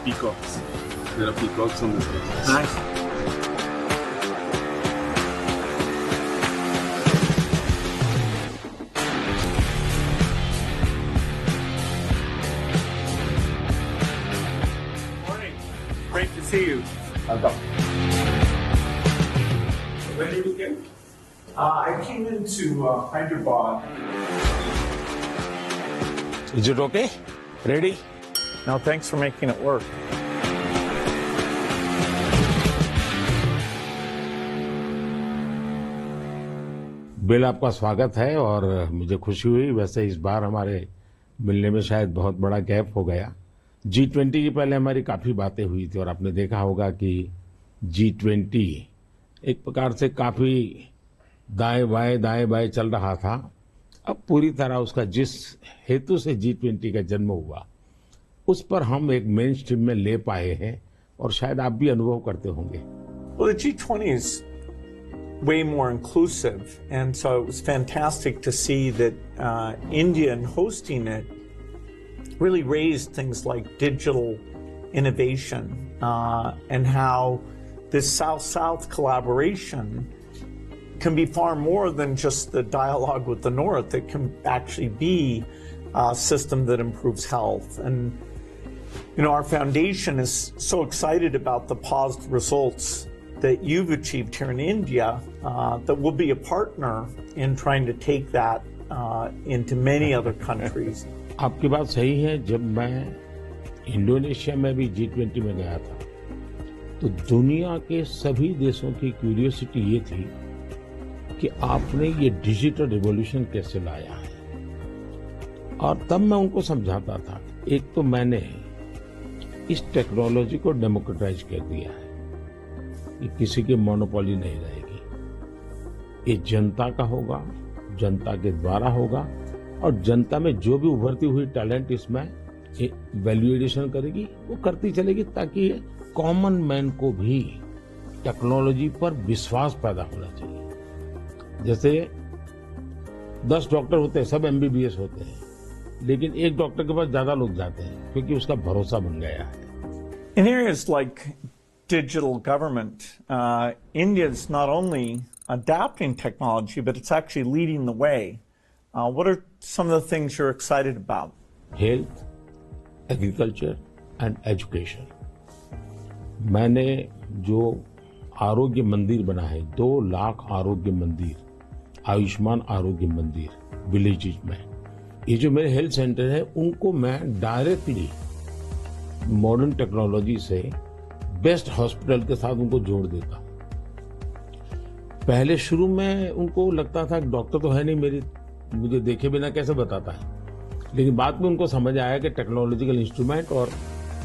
peacocks. There are peacocks on the stage. Nice. Morning. Great to see you. Welcome. When did you get? I came into Hyderabad. Is it okay? Ready? No, thanks for making it work. Bill, आपका स्वागत है और मुझे खुशी हुई। वैसे इस बार हमारे मिलने में शायद बहुत बड़ा गैप हो गया। G20 की पहले हमारी काफ़ी बातें हुई थी और आपने देखा होगा कि G20 एक प्रकार से काफ़ी दाएं बाएं चल रहा था। अब पूरी तरह उसका जिस हेतु से G20 का जन्म हुआ उस पर हम एक मेन स्ट्रीम में ले पाए हैं और शायद आप भी अनुभव करते होंगे। Well, the G20 is way more inclusive, and so it was fantastic to see that India, in hosting it, really raised things like digital innovation and how this South-South collaboration can be far more than just the dialogue with the North. It can actually be a system that improves health. And, you know, our foundation is so excited about the positive results that you've achieved here in India that we'll be a partner in trying to take that into many other countries. आपकी बात सही है। जब मैं Indonesia में भी G20 में गया था तो दुनिया के सभी देशों की क्यूरियोसिटी ये थी कि आपने ये डिजिटल रिवॉल्यूशन कैसे लाया है। और तब मैं उनको समझाता था, एक तो मैंने इस टेक्नोलॉजी को डेमोक्रेटाइज कर दिया है, ये किसी की मोनोपोली नहीं रहेगी, ये जनता का होगा, जनता के द्वारा होगा और जनता में जो भी उभरती हुई टैलेंट इसमें वैल्यू एडिशन करेगी वो करती चलेगी, ताकि कॉमन मैन को भी टेक्नोलॉजी पर विश्वास पैदा होना चाहिए। जैसे 10 डॉक्टर होते हैं, सब MBBS होते हैं, लेकिन एक डॉक्टर के पास ज्यादा लोग जाते हैं क्योंकि उसका भरोसा बन गया है। In areas like digital government, India is not only adapting technology, but it's actually leading the way. What are some of the things you're excited about? Health, agriculture and education. मैंने जो आरोग्य मंदिर बना है, 2 लाख आरोग्य मंदिर, आयुष्मान आरोग्य मंदिर विलेजेस में, ये जो मेरे हेल्थ सेंटर है उनको मैं डायरेक्टली मॉडर्न टेक्नोलॉजी से बेस्ट हॉस्पिटल के साथ उनको जोड़ देता हूं। पहले शुरू में उनको लगता था कि डॉक्टर तो है नहीं, मुझे देखे बिना कैसे बताता है, लेकिन बाद में उनको समझ आया कि टेक्नोलॉजिकल इंस्ट्रूमेंट और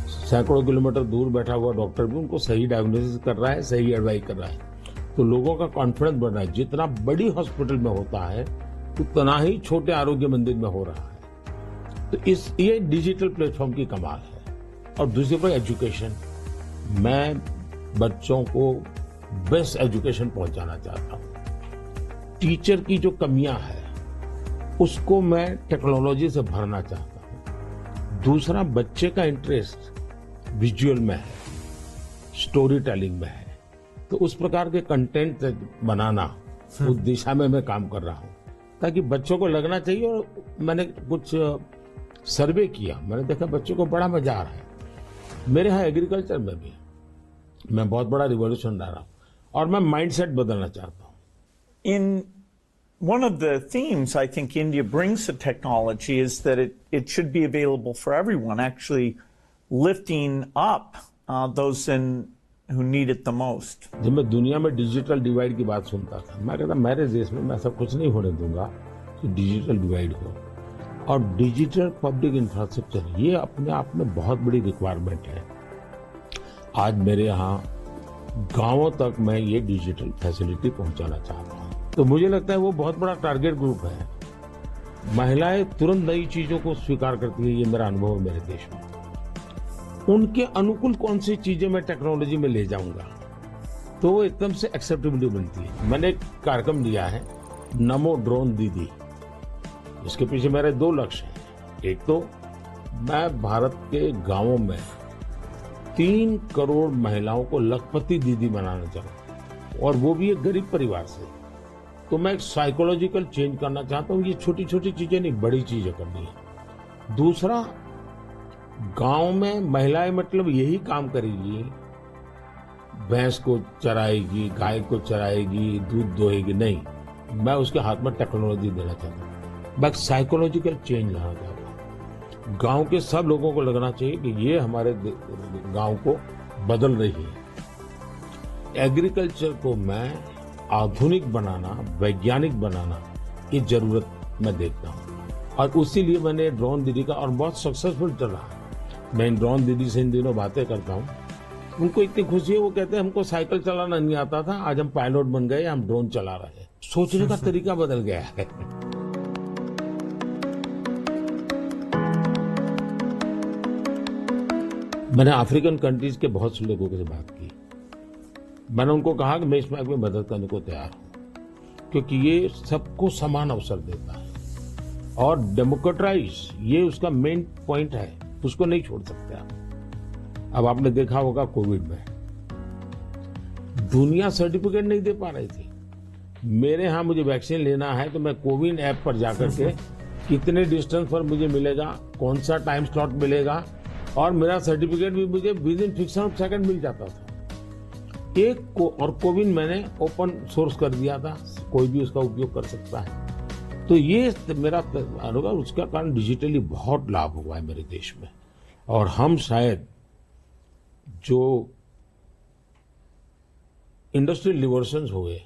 सैकड़ों किलोमीटर दूर बैठा हुआ डॉक्टर भी उनको सही डायग्नोसिस कर रहा है, सही एडवाइस कर रहा है। तो लोगों का कॉन्फिडेंस बढ़ रहा है। जितना बड़ी हॉस्पिटल में होता है उतना ही छोटे आरोग्य मंदिर में हो रहा है। तो ये डिजिटल प्लेटफॉर्म की कमाल है। और दूसरी पर एजुकेशन, मैं बच्चों को बेस्ट एजुकेशन पहुंचाना चाहता हूं। टीचर की जो कमियां हैं उसको मैं टेक्नोलॉजी से भरना चाहता हूं। दूसरा, बच्चे का इंटरेस्ट विजुअल में है, स्टोरी टेलिंग में है, तो उस प्रकार के कंटेंट बनाना, उस दिशा में मैं काम कर रहा हूं ताकि बच्चों को लगना चाहिए। और मैंने कुछ सर्वे किया, मैंने देखा बच्चों को बड़ा मजा आ रहा है। मेरे यहाँ एग्रीकल्चर में भी मैं बहुत बड़ा रिवॉल्यूशन ला रहा हूँ और मैं माइंडसेट बदलना चाहता हूँ। In one of the themes I think India brings to technology is that it should be available for everyone, actually lifting up those who need it the most. जब मैं दुनिया में डिजिटल डिवाइड की बात सुनता था, मैं कहता मेरे देश में मैं सब कुछ नहीं होने दूंगा कि डिजिटल डिवाइड हो। और डिजिटल पब्लिक इंफ्रास्ट्रक्चर ये अपने आप में बहुत बड़ी रिक्वायरमेंट है। आज मेरे यहाँ गांवों तक मैं ये डिजिटल फैसिलिटी पहुंचाना चाहता हूँ। तो मुझे लगता है वो बहुत बड़ा टारगेट ग्रुप है। महिलाएं तुरंत नई चीजों को स्वीकार करती है, ये मेरा अनुभव है मेरे देश में। उनके अनुकूल कौन सी चीजें मैं टेक्नोलॉजी में ले जाऊंगा तो वो एकदम से एक्सेप्टेबिलिटी बनती है। मैंने एक कार्यक्रम लिया है, नमो ड्रोन दीदी। इसके पीछे मेरे 2 लक्ष्य हैं। एक तो मैं भारत के गांवों में 3 करोड़ महिलाओं को लखपति दीदी बनाना चाहूँ, और वो भी एक गरीब परिवार से। तो मैं एक साइकोलॉजिकल चेंज करना चाहता हूँ। ये छोटी छोटी चीजें नहीं, बड़ी चीजें करनी है। दूसरा, गांव में महिलाएं मतलब यही काम करेगी, भैंस को चराएगी, गाय को चराएगी, दूध दोहेगी, नहीं। मैं उसके हाथ में टेक्नोलॉजी देना चाहता हूँ। मैं साइकोलॉजिकल चेंज लाना चाहता हूँ। गांव के सब लोगों को लगना चाहिए कि ये हमारे गांव को बदल रही है। एग्रीकल्चर को मैं आधुनिक बनाना, वैज्ञानिक बनाना की जरूरत मैं देखता हूँ, और उसी लिए मैंने ड्रोन दीदी का, और बहुत सक्सेसफुल चल रहा है। मैं इन ड्रोन दीदी से इन दिनों बातें करता हूँ, उनको इतनी खुशी है, वो कहते हैं हमको साइकिल चलाना नहीं आता था, आज हम पायलट बन गए, हम ड्रोन चला रहे हैं। सोचने का तरीका बदल गया है। मैंने अफ्रीकन कंट्रीज के बहुत से लोगों से बात की। मैंने उनको कहा कि मैं इसमें आपकी मदद करने को तैयार हूं, क्योंकि ये सबको समान अवसर देता है, और डेमोक्रेटाइज ये उसका मेन पॉइंट है, उसको नहीं छोड़ सकते आप। अब आपने देखा होगा कोविड में दुनिया सर्टिफिकेट नहीं दे पा रही थी। मेरे यहां मुझे वैक्सीन लेना है तो मैं कोविन ऐप पर जाकर के कितने डिस्टेंस पर मुझे मिलेगा, कौन सा टाइम स्लॉट मिलेगा, और मेरा सर्टिफिकेट भी मुझे within fraction of second मिल जाता था। और कोविन मैंने ओपन सोर्स कर दिया था, कोई भी उसका उपयोग कर सकता है। तो ये मेरा अनुभव, उसका कारण डिजिटली बहुत लाभ हुआ है मेरे देश में। और हम शायद जो इंडस्ट्रियल रिवॉल्यूशंस हुए,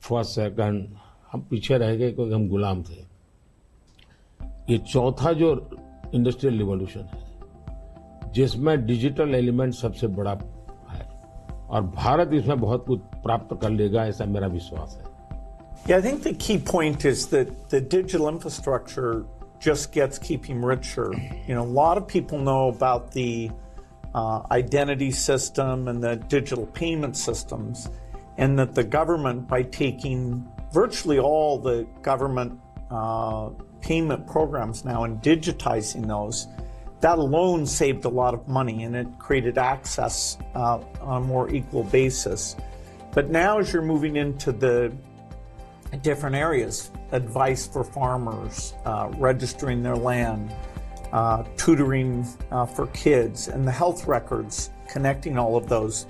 फर्स्ट सेकंड, हम पीछे रह गए क्योंकि हम गुलाम थे। ये चौथा जो इंडस्ट्रियल रिवॉल्यूशन है, जिसमें डिजिटल एलिमेंट सबसे बड़ा है, और भारत इसमें बहुत कुछ प्राप्त कर लेगा, ऐसा मेरा विश्वास है। Yeah, I think the key point is that the digital infrastructure just gets keeping richer. You know, a lot of people know about the identity system and the digital payment systems, and that the government, by taking virtually all the government payment programs now and digitizing those, that alone saved a lot of money, and it created access on a more equal basis. But now as you're moving into the different areas, advice for farmers, registering their land, tutoring for kids, and the health records, connecting all of those,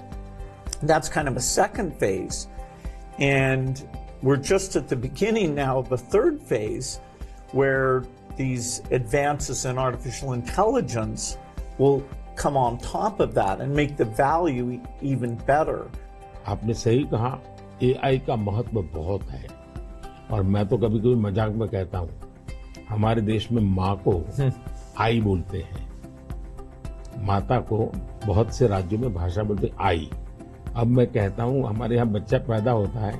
that's kind of a second phase. And we're just at the beginning now of a third phase, where these advances in artificial intelligence will come on top of that and make the value even better. आपने सही कहा, AI का महत्व बहुत है, और मैं तो कभी कभी मजाक में कहता हूँ, हमारे देश में माँ को आई बोलते हैं, माता को बहुत से राज्यों में भाषा बोलते हैं आई। अब मैं कहता हूँ हमारे यहाँ बच्चा पैदा होता है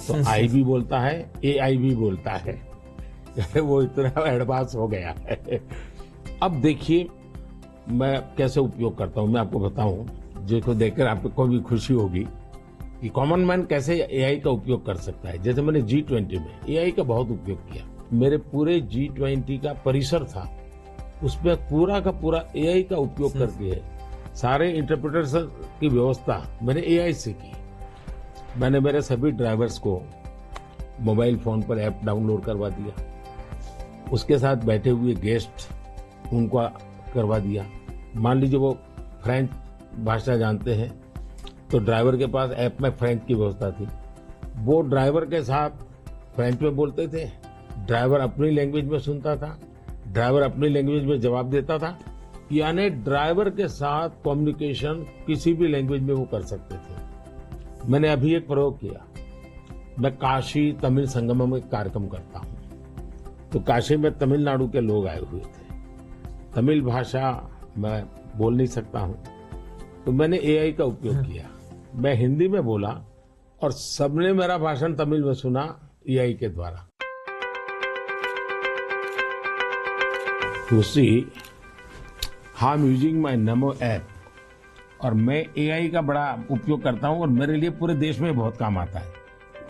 तो आई भी बोलता है, एआई भी बोलता है। वो इतना एडवांस हो गया है। अब देखिए मैं कैसे उपयोग करता हूँ, मैं आपको बताऊं, जिसको देखकर आपको भी खुशी होगी कि कॉमन मैन कैसे एआई का उपयोग कर सकता है। जैसे मैंने G20 में एआई का बहुत उपयोग किया। मेरे पूरे G20 का परिसर था, उसमें पूरा का पूरा एआई का उपयोग करके सारे इंटरप्रिटेशन की व्यवस्था मैंने एआई से की। मैंने मेरे सभी ड्राइवर्स को मोबाइल फोन पर ऐप डाउनलोड करवा दिया, उसके साथ बैठे हुए गेस्ट उनको करवा दिया। मान लीजिए वो फ्रेंच भाषा जानते हैं तो ड्राइवर के पास ऐप में फ्रेंच की व्यवस्था थी, वो ड्राइवर के साथ फ्रेंच में बोलते थे, ड्राइवर अपनी लैंग्वेज में सुनता था, ड्राइवर अपनी लैंग्वेज में जवाब देता था। यानी ड्राइवर के साथ कम्युनिकेशन किसी भी लैंग्वेज में वो कर सकते थे। मैंने अभी एक प्रयोग किया, मैं काशी तमिल संगमम में कार्यक्रम करता हूँ, तो काशी में तमिलनाडु के लोग आए हुए थे, तमिल भाषा मैं बोल नहीं सकता हूँ, तो मैंने एआई का उपयोग किया। मैं हिंदी में बोला और सबने मेरा भाषण तमिल में सुना एआई के द्वारा। दूसरी, I am using my NaMo app, और मैं एआई का बड़ा उपयोग करता हूं और मेरे लिए पूरे देश में बहुत काम आता है।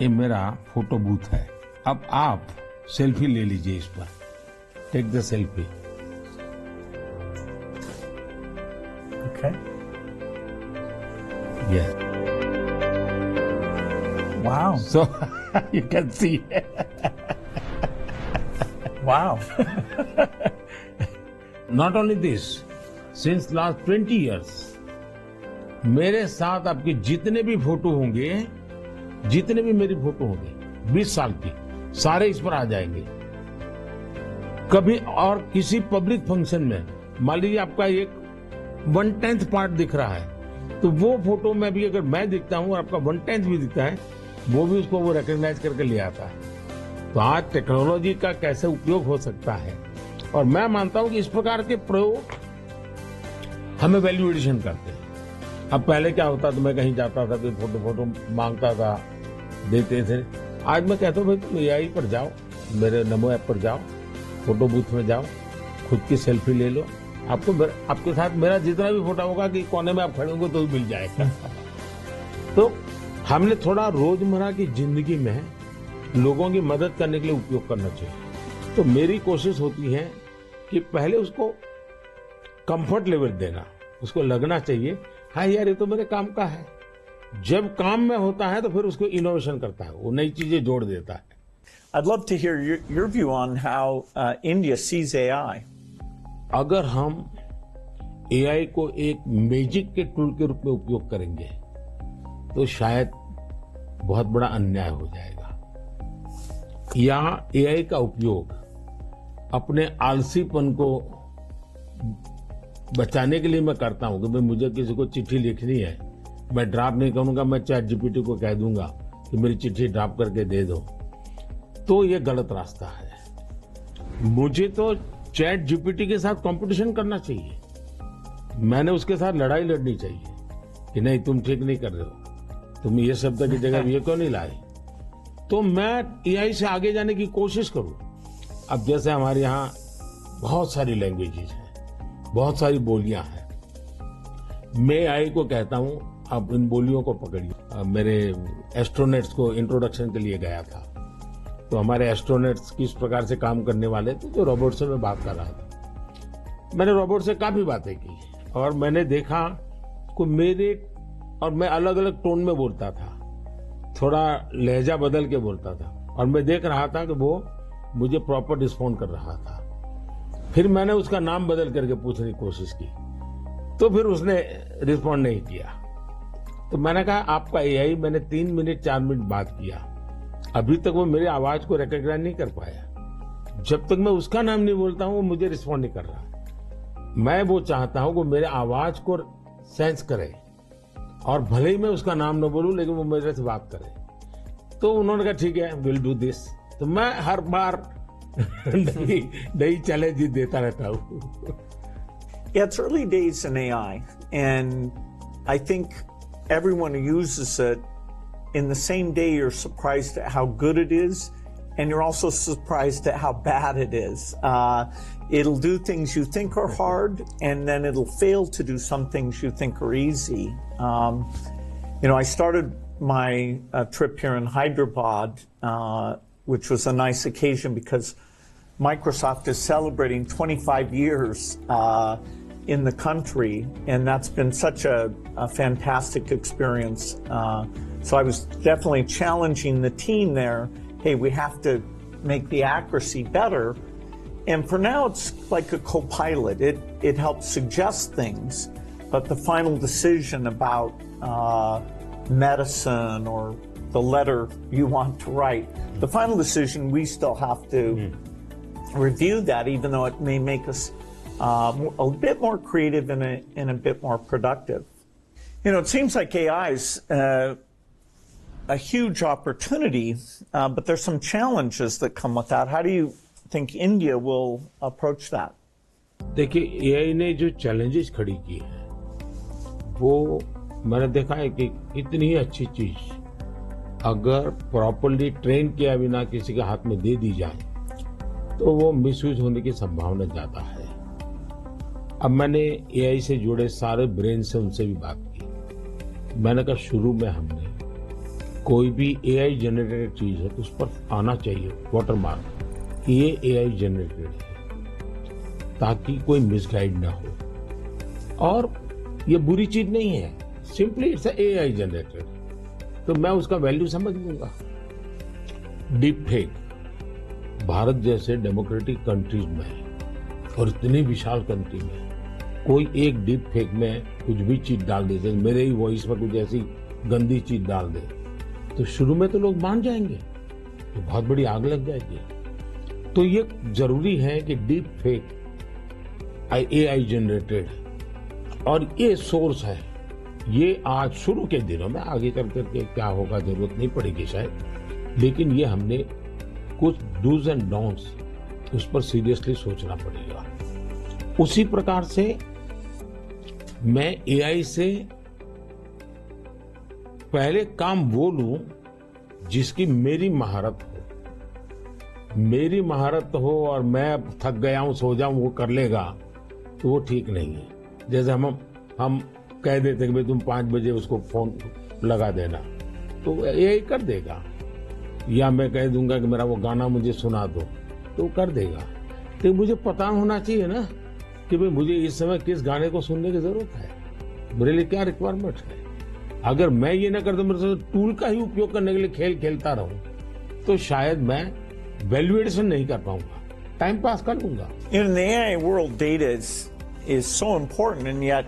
ये मेरा फोटो बूथ है। अब आप सेल्फी ले लीजिए इस पर, take the selfie. Okay. Yes. Wow. So you can see. Wow. Not only this, since last 20 years, मेरे साथ आपके जितने भी फोटो होंगे, जितने भी मेरी फोटो होंगे 20 साल की, सारे इस पर आ जाएंगे। कभी और किसी पब्लिक फंक्शन में मान लीजिए आपका एक 1/10 पार्ट दिख रहा है, तो वो फोटो में भी अगर मैं दिखता हूं और आपका 1/10 भी दिखता है, वो भी उसको वो रिकॉग्नाइज करके ले आता है। तो आज टेक्नोलॉजी का कैसे उपयोग हो सकता है, और मैं मानता हूं कि इस प्रकार के प्रयोग हमें वैल्यू एडिशन करते हैं। अब पहले क्या होता था, मैं कहीं जाता था, कोई फोटो मांगता था, देते थे। आज मैं कहता हूं भाई तुम एआई पर जाओ, मेरे नमो ऐप पर जाओ, फोटो बूथ में जाओ, खुद की सेल्फी ले लो, आपको आपके साथ मेरा जितना भी फोटो होगा कि कोने में आप खड़े होंगे तो मिल जाएगा। तो हमने थोड़ा रोजमर्रा की जिंदगी में लोगों की मदद करने के लिए उपयोग करना चाहिए। तो मेरी कोशिश होती है कि पहले उसको कंफर्ट लेवल देना, उसको लगना चाहिए हाँ यार ये तो मेरे काम का है। जब काम में होता है तो फिर उसको इनोवेशन करता है, वो नई चीजें जोड़ देता है। I'd love to hear your view on how India sees AI. अगर हम एआई को एक मैजिक के टूल के रूप में उपयोग करेंगे तो शायद बहुत बड़ा अन्याय हो जाएगा। या एआई का उपयोग अपने आलसीपन को बचाने के लिए मैं करता हूं कि भाई मुझे किसी को चिट्ठी लिखनी है, मैं ड्राफ्ट नहीं करूंगा, मैं चैट जीपीटी को कह दूंगा कि मेरी चिट्ठी ड्राफ्ट करके दे दो, तो ये गलत रास्ता है। मुझे तो चैट जीपीटी के साथ कंपटीशन करना चाहिए, मैंने उसके साथ लड़ाई लड़नी चाहिए कि नहीं तुम ठीक नहीं कर रहे हो, तुम ये शब्द की जगह ये क्यों नहीं लाए। तो मैं एआई से आगे जाने की कोशिश करूं। अब जैसे हमारे यहाँ बहुत सारी लैंग्वेजेज हैं, बहुत सारी बोलियां हैं, मैं एआई को कहता हूं आप इन बोलियों को पकड़िए। मेरे एस्ट्रोनॉट्स को इंट्रोडक्शन के लिए गया था, तो हमारे एस्ट्रोनॉट्स किस प्रकार से काम करने वाले थे, तो रोबोट से मैं बात कर रहा था। मैंने रोबोट से काफी बातें की और मैंने देखा को मेरे और मैं अलग अलग टोन में बोलता था, थोड़ा लहजा बदल के बोलता था, और मैं देख रहा था कि वो मुझे प्रॉपर रिस्पॉन्ड कर रहा था। फिर मैंने उसका नाम बदल करके पूछने की कोशिश की, तो फिर उसने रिस्पॉन्ड नहीं किया। तो मैंने कहा आपका एआई, मैंने 3 मिनट 4 मिनट बात किया, अभी तक वो मेरी आवाज को रिकॉग्नाइज नहीं कर पाया। जब तक मैं उसका नाम नहीं बोलता हूं वो मुझे रिस्पॉन्ड नहीं कर रहा। मैं वो चाहता हूं कि मेरे आवाज को सेंस करे, और भले ही मैं उसका नाम न बोलूं लेकिन वो मेरे से बात करे। तो उन्होंने कहा ठीक है विल डू दिस। तो मैं हर बार नई चैलेंज देता रहता हूं। Yeah, it's early days in AI, and I think everyone who uses it, in the same day you're surprised at how good it is, and you're also surprised at how bad it is. It'll do things you think are hard, and then it'll fail to do some things you think are easy. I started my trip here in Hyderabad, which was a nice occasion because Microsoft is celebrating 25 years in the country, and that's been such a fantastic experience. So I was definitely challenging the team there. Hey, we have to make the accuracy better. And for now, it's like a co-pilot. It helps suggest things, but the final decision about medicine or the letter you want to write, the final decision, we still have to review that, even though it may make us a bit more creative and a bit more productive. It seems like AI is a huge opportunity, but there's some challenges that come with that. How do you think India will approach that? देखिए AI ने जो challenges खड़ी की है, वो मैंने देखा है कि इतनी अच्छी चीज अगर प्रॉपर्ली ट्रेन किया बिना किसी के हाथ में दे दी जाए तो वो मिसयूज होने की संभावना ज्यादा है। अब मैंने एआई से जुड़े सारे ब्रेन से उनसे भी बात की। मैंने कहा शुरू में हमने कोई भी एआई जनरेटेड चीज है तो उस पर आना चाहिए वाटरमार्क कि ये एआई जनरेटेड है, ताकि कोई मिसगाइड ना हो। और ये बुरी चीज नहीं है, सिंपली इट्स AI जनरेटेड, तो मैं उसका वैल्यू समझ लूंगा। डीप फेक भारत जैसे डेमोक्रेटिक कंट्रीज में और इतनी विशाल कंट्री में कोई एक डीप फेक में कुछ भी चीज डाल दे, मेरे ही वॉइस में कुछ ऐसी गंदी चीज डाल दे, तो शुरू में तो लोग मान जाएंगे, तो बहुत बड़ी आग लग जाएगी। तो ये जरूरी है कि डीप फेक AI जनरेटेड, और ये सोर्स है, ये आज शुरू के दिनों में, आगे चल करके क्या होगा जरूरत नहीं पड़ेगी शायद, लेकिन ये हमने कुछ डूज एंड डोंट्स उस पर सीरियसली सोचना पड़ेगा। उसी प्रकार से मैं AI से पहले काम वो लूं जिसकी मेरी महारत हो। मेरी महारत हो और मैं थक गया हूं, सो जाऊं, वो कर लेगा, तो वो ठीक नहीं है। जैसे हम कह देते कि भाई तुम 5 बजे उसको फोन लगा देना, तो AI कर देगा, या मैं कह दूंगा कि मेरा वो गाना मुझे सुना दो, तो कर देगा। तो मुझे पता होना चाहिए ना कि भाई मुझे इस समय किस गाने को सुनने की जरूरत है, मेरे लिए क्या रिक्वायरमेंट है। अगर मैं ये ना करता, मेरे टूल का ही उपयोग करने के लिए खेल खेलता रहूं, तो शायद मैं वैल्यूएशन नहीं कर पाऊंगा, टाइम पास कर लूंगा। In the AI world, data is so important, and yet,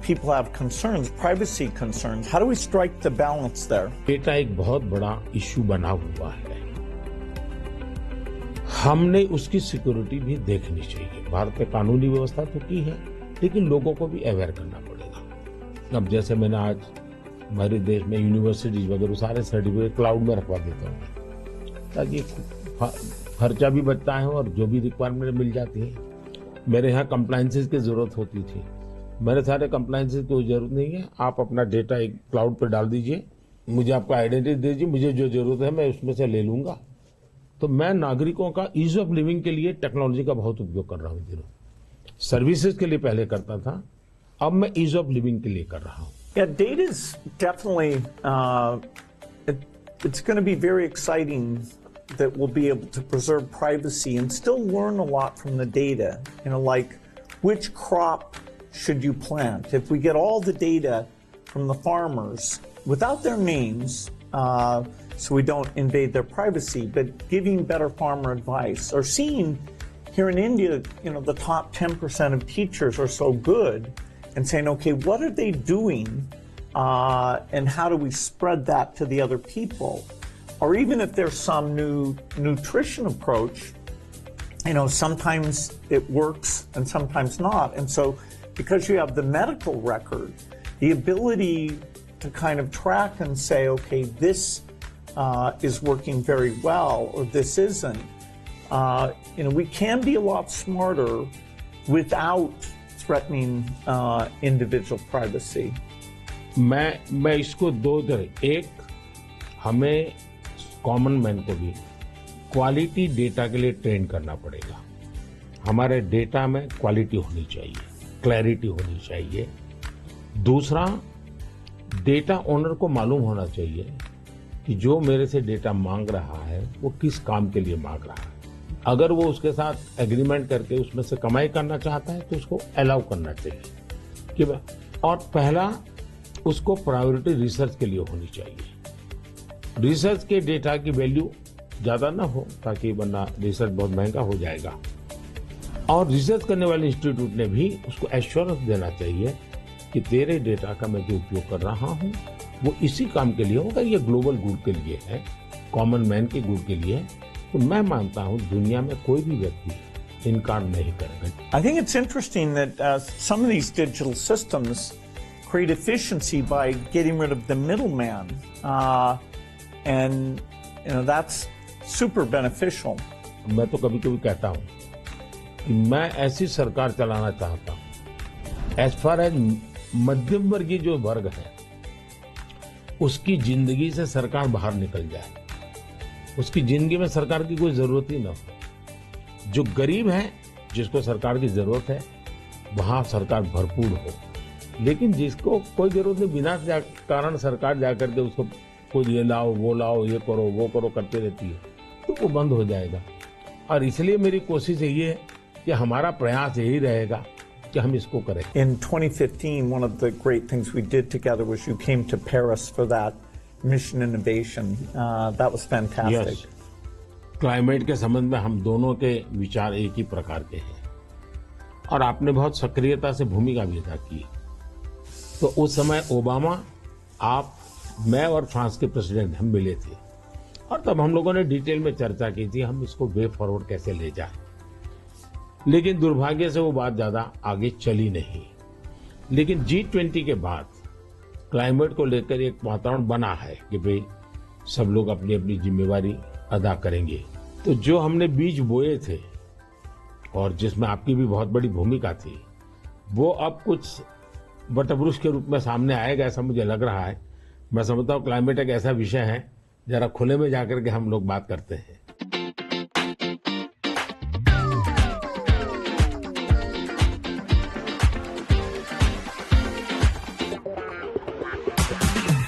people have concerns, privacy concerns. How do we strike the balance there? Data एक बहुत बड़ा इश्यू बना हुआ है, हमने उसकी सिक्योरिटी भी देखनी चाहिए। भारत में कानूनी व्यवस्था तो की है, लेकिन लोगों को भी अवेयर करना पड़ेगा। अब जैसे मैंने आज हमारे देश में यूनिवर्सिटीज वगैरह सारे सर्टिफिकेट क्लाउड में रखवा देता हूँ, ताकि खर्चा भी बचता है और जो भी रिक्वायरमेंट मिल जाती है। मेरे यहाँ कंप्लायंसेस की जरूरत होती थी, मेरे सारे कंप्लायंसेस की कोई जरूरत नहीं है, आप अपना डेटा एक क्लाउड पर डाल दीजिए, मुझे आपका आइडेंटिटी दीजिए, मुझे जो जरूरत है मैं उसमें से ले लूंगा। तो मैं नागरिकों का ईज ऑफ लिविंग के लिए टेक्नोलॉजी का बहुत उपयोग कर रहा हूँ। दिनों सर्विसेज के लिए पहले करता था, अब मैं ईज ऑफ लिविंग के लिए कर रहा हूँ। Yeah, data is definitely, it's going to be very exciting that we'll be able to preserve privacy and still learn a lot from the data. Like which crop should you plant? If we get all the data from the farmers without their names, so we don't invade their privacy, but giving better farmer advice, or seeing here in India, the top 10% of teachers are so good, and saying, okay, what are they doing, and how do we spread that to the other people? Or even if there's some new nutrition approach, sometimes it works and sometimes not. And so because you have the medical record, the ability to kind of track and say, okay, this is working very well, or this isn't. We can be a lot smarter without threatening individual privacy. मैं इसको दो तरह, एक हमें common man को भी quality data के लिए ट्रेन करना पड़ेगा। हमारे डेटा में क्वालिटी होनी चाहिए, क्लैरिटी होनी चाहिए। दूसरा, डेटा ओनर को मालूम होना चाहिए कि जो मेरे से डेटा मांग रहा है वो किस काम के लिए मांग रहा है। अगर वो उसके साथ एग्रीमेंट करके उसमें से कमाई करना चाहता है तो उसको अलाउ करना चाहिए कि, और पहला उसको प्रायोरिटी रिसर्च के लिए होनी चाहिए। रिसर्च के डेटा की वैल्यू ज्यादा ना हो, ताकि वरना रिसर्च बहुत महंगा हो जाएगा। और रिसर्च करने वाले इंस्टीट्यूट ने भी उसको एश्योरेंस देना चाहिए कि तेरे डेटा का मैं जो उपयोग कर रहा हूं वो इसी काम के लिए होगा, ये ग्लोबल गुड के लिए है, कॉमन मैन के गुड के लिए है। तो मैं मानता हूं दुनिया में कोई भी व्यक्ति इनकार नहीं करेगा। I think it's interesting that some of these digital systems create efficiency by getting rid of the middleman, and that's super beneficial. मैं तो कभी कभी कहता हूं कि मैं ऐसी सरकार चलाना चाहता हूं, एज फार एज मध्यम वर्गीय जो वर्ग है उसकी जिंदगी से सरकार बाहर निकल जाए, उसकी जिंदगी में सरकार की कोई जरूरत ही ना हो। जो गरीब है जिसको सरकार की जरूरत है वहां सरकार भरपूर हो, लेकिन जिसको कोई जरूरत नहीं, बिना कारण सरकार जाकर के उसको खुद ये लाओ वो लाओ, ये करो वो करो करते रहती है, तो वो बंद हो जाएगा। और इसलिए मेरी कोशिश यही है कि हमारा प्रयास यही रहेगा कि हम इसको करें। In 2015, one of the great things we did together was you came to Paris for that mission innovation. That was fantastic. Yes. Climate के संबंध में हम दोनों के विचार एक ही प्रकार के हैं और आपने बहुत सक्रियता से भूमिका भी अदा की। तो उस समय ओबामा, आप, मैं और फ्रांस के प्रेसिडेंट हम मिले थे और तब हम लोगों ने डिटेल में चर्चा की थी हम इसको वे फॉरवर्ड कैसे ले जाएं। लेकिन दुर्भाग्य से वो बात ज्यादा आगे चली नहीं। लेकिन G20 के बाद क्लाइमेट को लेकर एक वातावरण बना है कि भाई सब लोग अपनी अपनी जिम्मेवारी अदा करेंगे। तो जो हमने बीज बोए थे और जिसमें आपकी भी बहुत बड़ी भूमिका थी, वो अब कुछ वटवृक्ष के रूप में सामने आएगा ऐसा मुझे लग रहा है। मैं समझता हूँ क्लाइमेट एक ऐसा विषय है जरा खुले में जाकर के हम लोग बात करते हैं।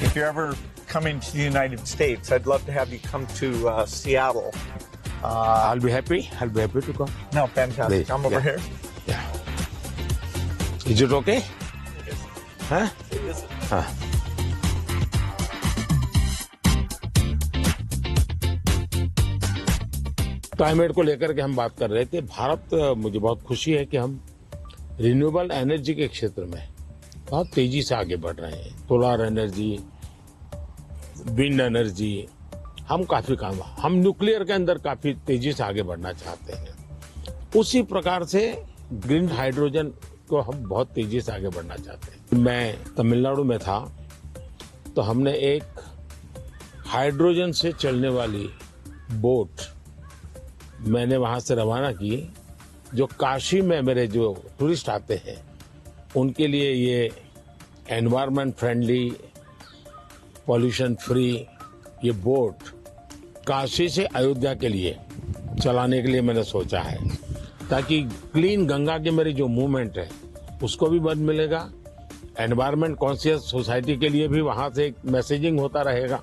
If you're ever coming to the United States, I'd love to have you come to Seattle. I'll be happy to come. No, fantastic. Please, Come over here. Yeah. Is it okay? Huh? It is. हाँ। Climate को लेकर के हम बात कर रहे थे। भारत, मुझे बहुत खुशी है कि हम रिन्यूएबल एनर्जी के क्षेत्र में बहुत तेजी से आगे बढ़ रहे हैं। सोलर एनर्जी, विंड एनर्जी, हम काफी काम, हम न्यूक्लियर के अंदर काफी तेजी से आगे बढ़ना चाहते हैं। उसी प्रकार से ग्रीन हाइड्रोजन को हम बहुत तेजी से आगे बढ़ना चाहते हैं। मैं तमिलनाडु में था तो हमने एक हाइड्रोजन से चलने वाली बोट मैंने वहां से रवाना की, जो काशी में मेरे जो टूरिस्ट आते हैं उनके लिए ये एनवायरमेंट फ्रेंडली, पॉल्यूशन फ्री ये बोट काशी से अयोध्या के लिए चलाने के लिए मैंने सोचा है, ताकि क्लीन गंगा की मेरी जो मूवमेंट है उसको भी मदद मिलेगा, एनवायरमेंट कॉन्शियस सोसाइटी के लिए भी वहां से एक मैसेजिंग होता रहेगा।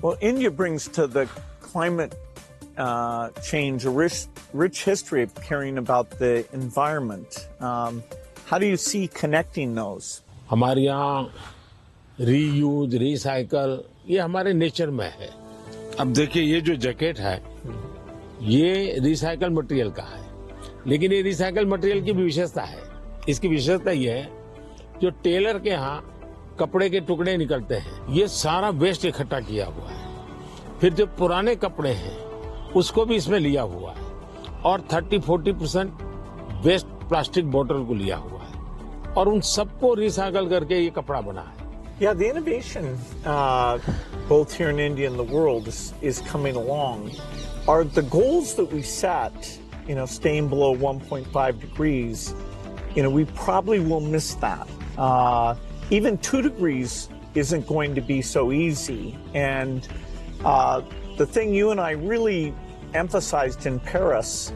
Well, India brings to the climate change a rich history of caring about the environment. How do you see connecting those? हमारे यहाँ रीयूज, रिसाइकल ये हमारे नेचर में है। अब देखिए ये जो जैकेट है ये रिसाइकल मटेरियल का है, लेकिन ये रिसाइकल मटेरियल की भी विशेषता है। इसकी विशेषता ये है, जो टेलर के यहाँ कपड़े के टुकड़े निकलते हैं ये सारा वेस्ट इकट्ठा किया हुआ है, फिर जो पुराने कपड़े हैं उसको भी इसमें लिया हुआ है और 30-40% वेस्ट प्लास्टिक बोतल को लिया हुआ है और उन सबको रिसाइकल करके ये कपड़ा बना है। Yeah, the innovation both here in India and the world is coming along. Are the goals that we set, staying below 1.5 degrees, we probably will miss that. Even 2 degrees isn't going to be so easy. And the thing you and I really emphasized in Paris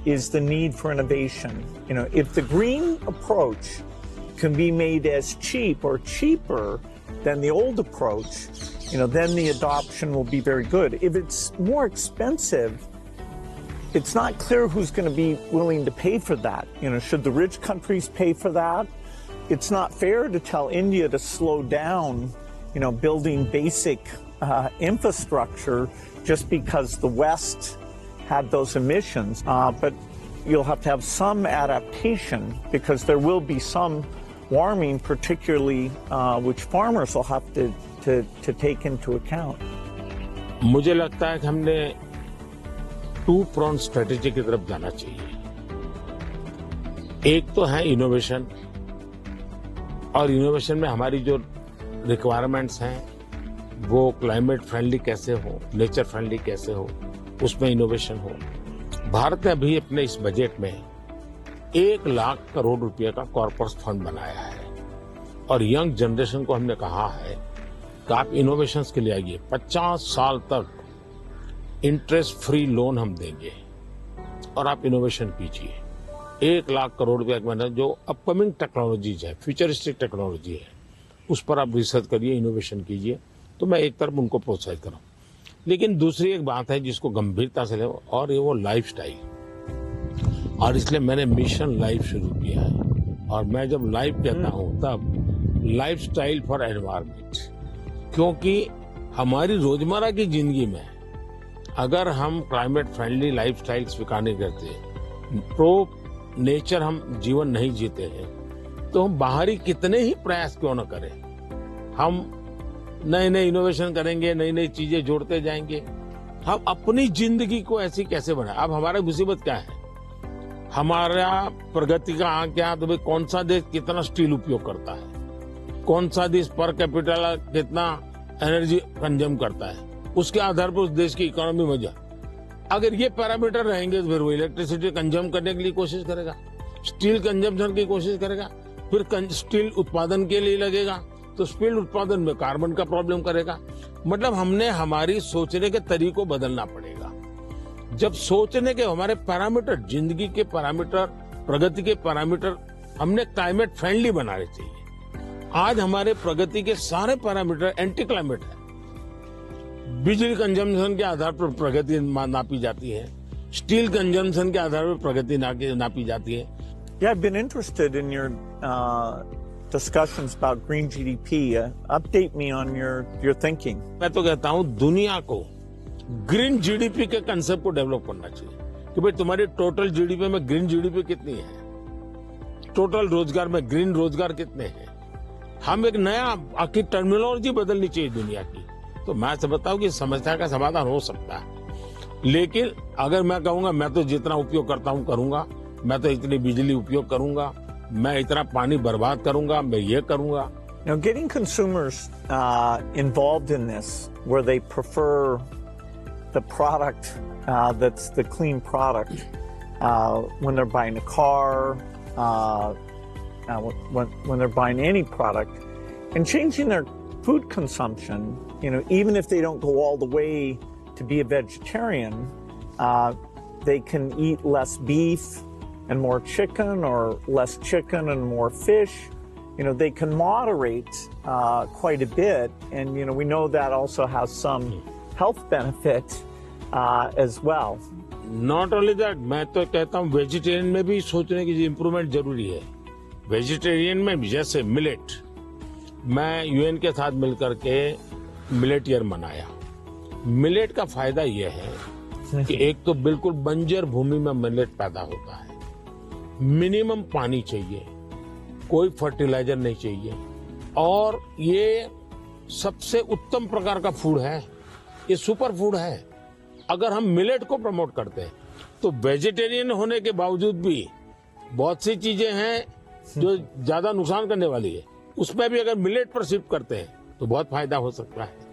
is the need for innovation. If the green approach can be made as cheap or cheaper than the old approach, then the adoption will be very good. If it's more expensive, it's not clear who's going to be willing to pay for that. Should the rich countries pay for that? It's not fair to tell India to slow down, building basic infrastructure just because the West had those emissions. But you'll have to have some adaptation because there will be some warming, particularly which farmers will have to take into account. मुझे लगता है कि हमने 2-pronged strategy की तरफ जाना चाहिए। एक तो है इनोवेशन, और इनोवेशन में हमारी जो रिक्वायरमेंट्स हैं वो क्लाइमेट फ्रेंडली कैसे हो, नेचर फ्रेंडली कैसे हो, उसमें इनोवेशन हो। भारत ने अभी अपने इस बजट में 1 लाख करोड़ रुपए का कॉर्पस फंड बनाया है और यंग जनरेशन को हमने कहा है कि आप इनोवेशंस के लिए आइए, 50 साल तक इंटरेस्ट फ्री लोन हम देंगे और आप इनोवेशन कीजिए। 1 लाख करोड़ रुपए का जो अपकमिंग टेक्नोलॉजीज है, फ्यूचरिस्टिक टेक्नोलॉजी है, उस पर आप रिसर्च करिए, इनोवेशन कीजिए। तो मैं एक तरफ उनको प्रोत्साहित करूं, लेकिन दूसरी एक बात है जिसको गंभीरता से ले, और ये वो लाइफस्टाइल। और इसलिए मैंने मिशन लाइफ शुरू किया है। और मैं जब लाइफ कहता हूं तब लाइफस्टाइल फॉर एनवायरनमेंट, क्योंकि हमारी रोजमर्रा की जिंदगी में अगर हम क्लाइमेट फ्रेंडली लाइफस्टाइल स्वीकार नहीं करते, प्रो नेचर हम जीवन नहीं जीते हैं, तो हम बाहरी कितने ही प्रयास क्यों न करें, हम नए नए इनोवेशन करेंगे, नई नई चीजें जोड़ते जाएंगे, हम अपनी जिंदगी को ऐसी कैसे बनाए। अब हमारा मुसीबत क्या है, हमारा प्रगति का आंक क्या, तो भाई कौन सा देश कितना स्टील उपयोग करता है, कौन सा देश पर कैपिटल कितना एनर्जी कंज्यूम करता है, उसके आधार पर उस देश की इकोनॉमी में जा। अगर ये पैरामीटर रहेंगे तो फिर वो इलेक्ट्रिसिटी कंज्यूम करने के लिए कोशिश करेगा, स्टील कंजम्पशन की कोशिश करेगा, फिर स्टील उत्पादन के लिए लगेगा, तो स्टील उत्पादन में कार्बन का प्रॉब्लम करेगा। मतलब हमने हमारी सोचने के तरीकों बदलना पड़ेगा। जब सोचने के हमारे पैरामीटर, जिंदगी के पैरामीटर, प्रगति के पैरामीटर हमने क्लाइमेट फ्रेंडली बनाने चाहिए। आज हमारे प्रगति के सारे पैरामीटर एंटी क्लाइमेट है। बिजली कंजम्पशन के आधार पर प्रगति नापी जाती है, स्टील कंजम्पशन के आधार पर प्रगति नापी जाती है। Yeah, I've been interested in your discussions about green GDP. Update me on your thinking. मैं तो कहता हूं दुनिया को ग्रीन जीडीपी के कंसेप्ट को डेवलप करना चाहिए कि भाई तुम्हारी टोटल जीडीपी में ग्रीन जीडीपी कितनी है, टोटल रोजगार में ग्रीन रोजगार कितने हैं। हम एक नया आखिर टर्मिनोलॉजी बदलनी चाहिए दुनिया की। तो मैं समझता हूं कि समस्या का समाधान हो सकता है, लेकिन अगर मैं कहूंगा मैं तो जितना उपयोग करता हूं करूंगा, मैं तो इतनी बिजली उपयोग करूंगा, मैं इतना पानी बर्बाद करूंगा, मैं ये करूंगा। Now, getting consumers involved in this, where they prefer the product that's the clean product when they're buying a car, when they're buying any product, and changing their food consumption. Even if they don't go all the way to be a vegetarian, they can eat less beef and more chicken, or less chicken and more fish. They can moderate quite a bit, and we know that also has some health benefit as well. Not only that, मैं तो कहता हूँ vegetarian में भी सोचने की improvement जरूरी है। वेजिटेरियन में भी जैसे मिलेट, मैं यूएन के साथ मिलकर के मिलेट ईयर मनाया। मिलेट का फायदा यह है कि एक तो बिल्कुल बंजर भूमि में मिलेट पैदा होता है, मिनिमम पानी चाहिए, कोई फर्टिलाइजर नहीं चाहिए, और ये सबसे उत्तम प्रकार का फूड है, ये सुपर फूड है। अगर हम मिलेट को प्रमोट करते हैं तो वेजिटेरियन होने के बावजूद भी बहुत सी चीजें हैं जो ज्यादा नुकसान करने वाली है, उसमें भी अगर मिलेट पर शिफ्ट करते हैं तो बहुत फायदा हो सकता है।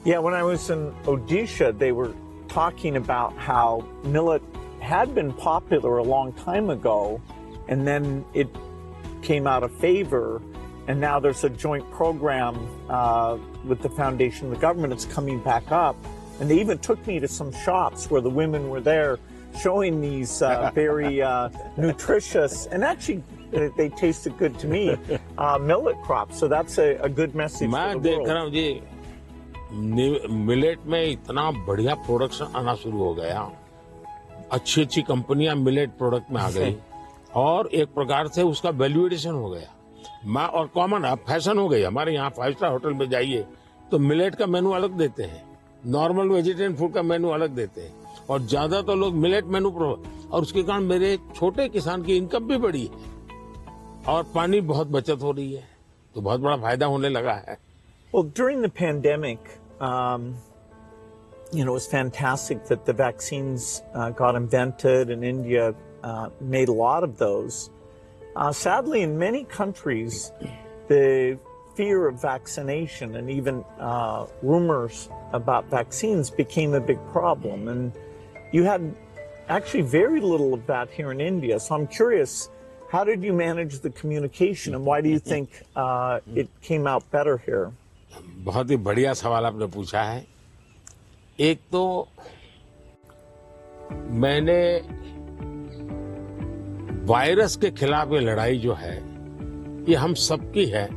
Yeah, when I was in Odisha, they were talking about how millet had been popular a long time ago, and then it came out of favor, and now there's a joint program with the foundation and the government. It's coming back up, and they even took me to some shops where the women were there showing these very nutritious, and actually they tasted good to me, millet crops. So that's a good message for the world. मैं देख रहा हूँ जी, millet में इतना बढ़िया production आना शुरू हो गया, अच्छी अच्छी कंपनियां मिलेट प्रोडक्ट में आ गई, और एक प्रकार से उसका वैल्यूएशन हो गया। और कॉमन फैशन हो गई। हमारे यहाँ 5 स्टार होटल में जाइए तो मिलेट का मेनू अलग देते हैं, नॉर्मल वेजिटेरियन फूड का मेनू अलग देते हैं, और ज्यादा तो लोग मिलेट मेनू और उसके कारण मेरे छोटे किसान की इनकम भी बढ़ी है, और पानी बहुत बचत हो रही है, तो बहुत बड़ा फायदा होने लगा है। Well, during the pandemic, it was fantastic that the vaccines got invented, and India made a lot of those. Sadly, in many countries, the fear of vaccination and even rumors about vaccines became a big problem. And you had actually very little of that here in India. So I'm curious, how did you manage the communication, and why do you think it came out better here? बहुत ही बढ़िया सवाल आपने पूछा है। एक तो मैंने virus के खिलाफ ये लड़ाई जो है, ये हम सबकी है,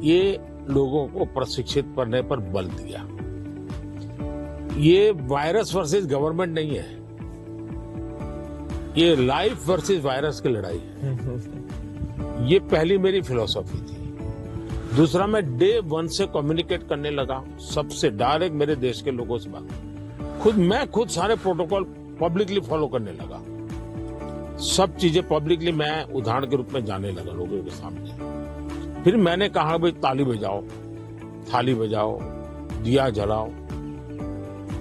ये लोगों को प्रशिक्षित करने पर बल दिया। ये वायरस वर्सेस गवर्नमेंट नहीं है, ये लाइफ वर्सेस वायरस की लड़ाई है। ये पहली मेरी फिलॉसफी थी। दूसरा, मैं डे 1 से कम्युनिकेट करने लगा सबसे डायरेक्ट मेरे देश के लोगों से बात। मैं खुद सारे प्रोटोकॉल पब्लिकली फॉलो करने लगा। सब चीजें पब्लिकली मैं उदाहरण के रूप में जाने लगा लोगों के सामने। फिर मैंने कहा भाई ताली बजाओ, थाली बजाओ, दिया जलाओ।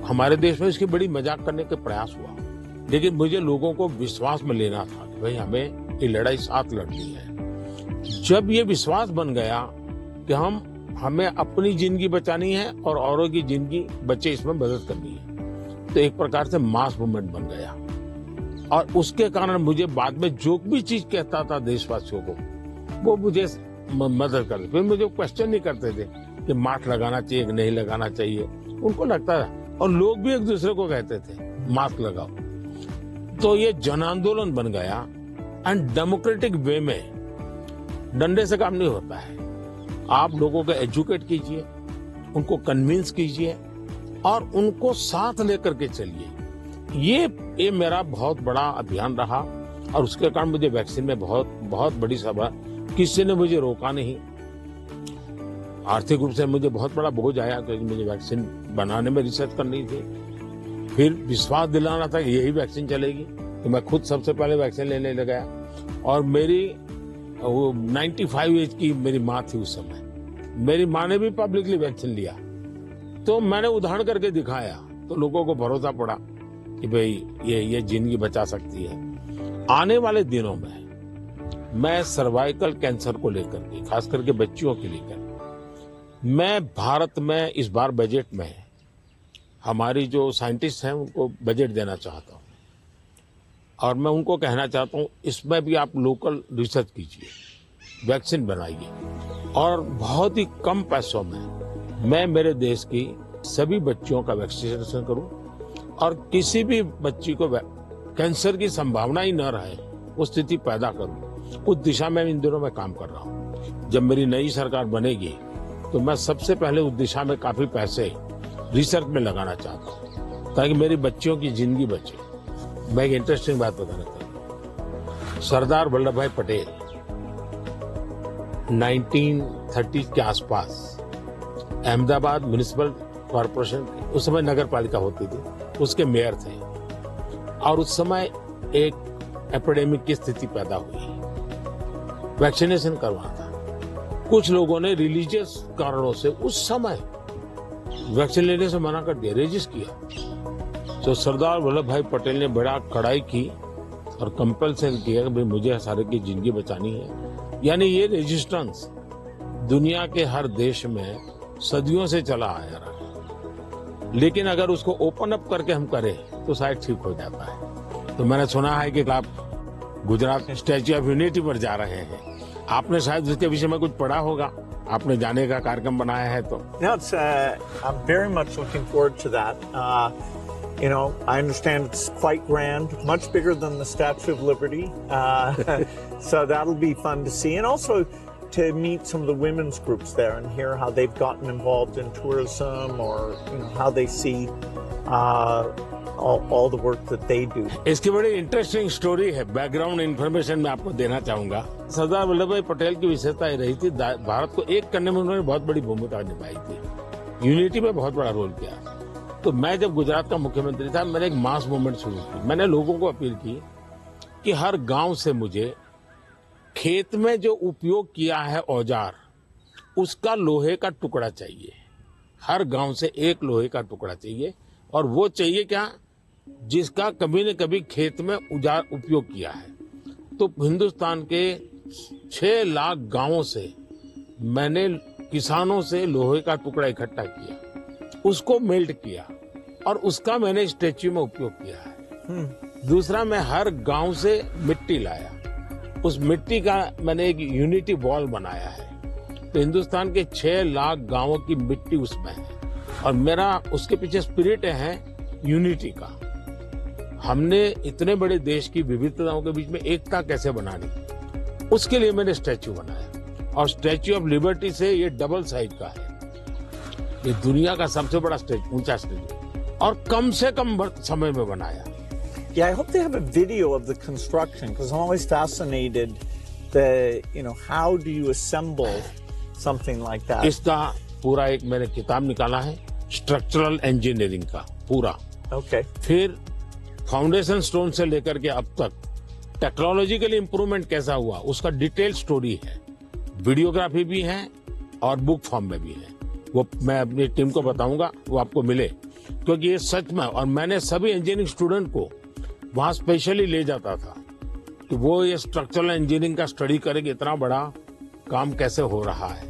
हमारे देश में इसकी बड़ी मजाक करने के प्रयास हुआ, लेकिन मुझे लोगों को विश्वास में लेना था कि भाई हमें ये लड़ाई साथ लड़नी है। जब ये विश्वास बन गया कि हमें अपनी जिंदगी बचानी है और औरों की जिंदगी बचे इसमें मदद करनी है, तो एक प्रकार से मास मूवमेंट बन गया। और उसके कारण मुझे बाद में जो भी चीज कहता था देशवासियों को, वो मुझे मदद करते। फिर मुझे क्वेश्चन नहीं करते थे कि मास्क लगाना चाहिए कि नहीं लगाना चाहिए, उनको लगता था। और लोग भी एक दूसरे को कहते थे मास्क लगाओ। तो ये जन आंदोलन बन गया। एंड डेमोक्रेटिक वे में डंडे से काम नहीं होता है। आप लोगों को एजुकेट कीजिए, उनको कन्विंस कीजिए और उनको साथ लेकर के चलिए। ये मेरा बहुत बड़ा अभियान रहा और उसके कारण मुझे वैक्सीन में बहुत बड़ी सभा, किसी ने मुझे रोका नहीं। आर्थिक रूप से मुझे बहुत बड़ा बोझ आया क्योंकि मुझे वैक्सीन बनाने में रिसर्च करनी थी। फिर विश्वास दिलाना था कि यही वैक्सीन चलेगी, तो मैं खुद सबसे पहले वैक्सीन लेने लगा। और मेरी 95 एज की मेरी माँ थी उस समय। मेरी माँ ने भी पब्लिकली वैक्सीन लिया, तो मैंने उदाहरण करके दिखाया, तो लोगों को भरोसा पड़ा कि भाई ये जिंदगी बचा सकती है। आने वाले दिनों में मैं सर्वाइकल कैंसर को लेकर के, खास करके बच्चियों के लेकर, मैं भारत में इस बार बजट में हमारी जो साइंटिस्ट हैं उनको बजट देना चाहता हूं। और मैं उनको कहना चाहता हूं इसमें भी आप लोकल रिसर्च कीजिए, वैक्सीन बनाइए और बहुत ही कम पैसों में मैं मेरे देश की सभी बच्चियों का वैक्सीनेशन करूं और किसी भी बच्ची को कैंसर की संभावना ही न रहे वो स्थिति पैदा करूं। उस दिशा में इन दिनों में काम कर रहा हूं। जब मेरी नई सरकार बनेगी तो मैं सबसे पहले उस दिशा में काफी पैसे रिसर्च में लगाना चाहता हूं ताकि मेरी बच्चियों की जिंदगी बचे। मैं एक इंटरेस्टिंग बात बताना चाहता हूं। सरदार वल्लभ भाई पटेल 1930 के आसपास अहमदाबाद म्युनिसिपल कॉर्पोरेशन, उस समय नगर पालिका होती थी, उसके मेयर थे। और उस समय एक एपिडेमिक की स्थिति पैदा हुई, वैक्सीनेशन करवाना था। कुछ लोगों ने रिलीजियस कारणों से उस समय वैक्सीन लेने से मना कर दिया, रेजिस्ट किया। तो सरदार वल्लभ भाई पटेल ने बड़ा कड़ाई की और कंपल्सन किया कि भाई मुझे सारे की जिंदगी बचानी है। यानी ये रेजिस्टेंस दुनिया के हर देश में सदियों से चला आया रहा, लेकिन अगर उसको ओपन अप करके हम करें तो शायद ठीक हो जाता है। तो मैंने सुना है कि आप गुजरात स्टैच्यू ऑफ यूनिटी पर जा रहे हैं, आपने शायद उसके विषय में कुछ पढ़ा होगा, आपने जाने का कार्यक्रम बनाया है तो। No, I'm very much looking forward to that. I understand it's quite grand, much bigger than the Statue of Liberty. So that'll be fun to see. And also to meet some of the women's groups there and hear how they've gotten involved in tourism or how they see all the work that they do. इसकी बड़ी interesting story है, background information मैं आपको देना चाहूंगा। सरदार वल्लभ भाई पटेल की विशेषता ये रही थी, भारत को एक करने में उन्होंने बहुत बड़ी भूमिका निभाई थी, यूनिटी में बहुत बड़ा रोल किया। तो मैं जब गुजरात का मुख्यमंत्री था, मैंने एक मास मूवमेंट शुरू की। मैंने लोगों को अपील की कि हर गांव से मुझे खेत में जो उपयोग किया है औजार, उसका लोहे का टुकड़ा चाहिए। हर गांव से एक लोहे का टुकड़ा चाहिए, और वो चाहिए क्या, जिसका कभी न कभी खेत में औजार उपयोग किया है। तो हिंदुस्तान के 6 लाख गांवों से मैंने किसानों से लोहे का टुकड़ा इकट्ठा किया, उसको मेल्ट किया और उसका मैंने स्टैच्यू में उपयोग किया है। दूसरा, मैं हर गांव से मिट्टी लाया, उस मिट्टी का मैंने एक यूनिटी वॉल बनाया है। तो हिंदुस्तान के 6 लाख गांवों की मिट्टी उसमें है, और मेरा उसके पीछे स्पिरिट है यूनिटी का। हमने इतने बड़े देश की विविधताओं के बीच में एकता कैसे बनानी, उसके लिए मैंने स्टैच्यू बनाया। और स्टैच्यू ऑफ लिबर्टी से ये डबल साइज का है, ये दुनिया का सबसे बड़ा ऊंचा स्टैच्यू, और कम से कम समय में बनाया। Yeah, I hope they have a video of the construction because I'm always fascinated how do you assemble something like that? इसका पूरा एक मैंने किताब निकाला है स्ट्रक्चरल इंजीनियरिंग का पूरा. Okay. फिर फाउंडेशन स्टोन से लेकर के अब तक टेक्नोलॉजिकल इंप्रूवमेंट कैसा हुआ उसका डिटेल स्टोरी है. वीडियोग्राफी भी है और बुक फॉर्म में भी है. वो मैं अपनी टीम को बताऊंगा, वो आपको मिले, क्योंकि ये सच में. और मैंने सभी इंजीनियरिंग स्टूडेंट को वहां स्पेशली ले जाता था कि वो ये स्ट्रक्चरल इंजीनियरिंग का स्टडी करेंगे, इतना बड़ा काम कैसे हो रहा है.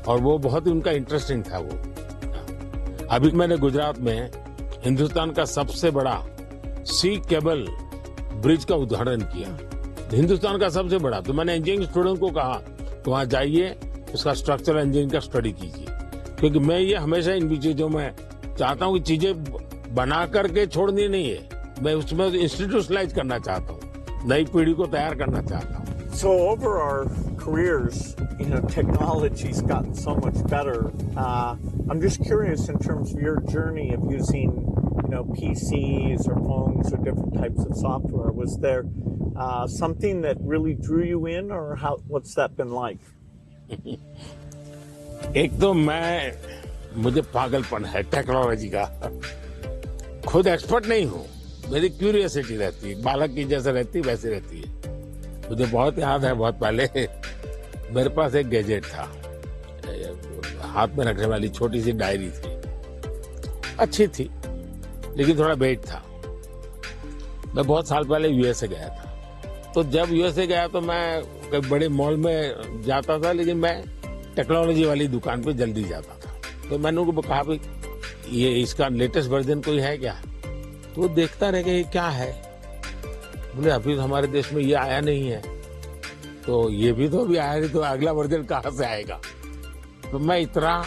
और वो बहुत ही उनका इंटरेस्टिंग था. वो अभी मैंने गुजरात में हिंदुस्तान का सबसे बड़ा सी केबल ब्रिज का उद्घाटन किया, हिंदुस्तान का सबसे बड़ा. तो मैंने इंजीनियरिंग स्टूडेंट को कहा तो वहां जाइए, उसका स्ट्रक्चरल इंजीनियरिंग का स्टडी कीजिए, क्योंकि मैं ये हमेशा इन चीजों में चाहता हूँ कि चीजें बना करके छोड़नी नहीं है, मैं उसमें इंस्टीट्यूशनलाइज करना चाहता हूँ, नई पीढ़ी को तैयार करना चाहता हूँ. So over our careers, technology's gotten so much better. I'm just curious in terms of your journey of using, PCs or phones or different types of software. Was there something that really drew you in, or what's that been like? एक तो मुझे पागलपन है technology का. खुद expert नहीं हूँ, मेरी क्यूरियोसिटी रहती है, बालक की जैसे रहती है वैसे रहती है. मुझे बहुत याद है, बहुत पहले मेरे पास एक गैजेट था, हाथ में रखने वाली छोटी सी डायरी थी, अच्छी थी लेकिन थोड़ा वेट था. मैं बहुत साल पहले यूएसए गया था, तो जब यूएसए गया तो मैं बड़े मॉल में जाता था, लेकिन मैं टेक्नोलॉजी वाली दुकान पे जल्दी जाता था. तो मैंने उनको कहा भाई ये इसका लेटेस्ट वर्जन कोई है क्या? तो वो देखता रह गया ये क्या है. बोले अभी तो हमारे देश में ये आया नहीं है. तो ये भी तो अभी आया नहीं, तो अगला वर्जन कहाँ से आएगा? तो मैं इतना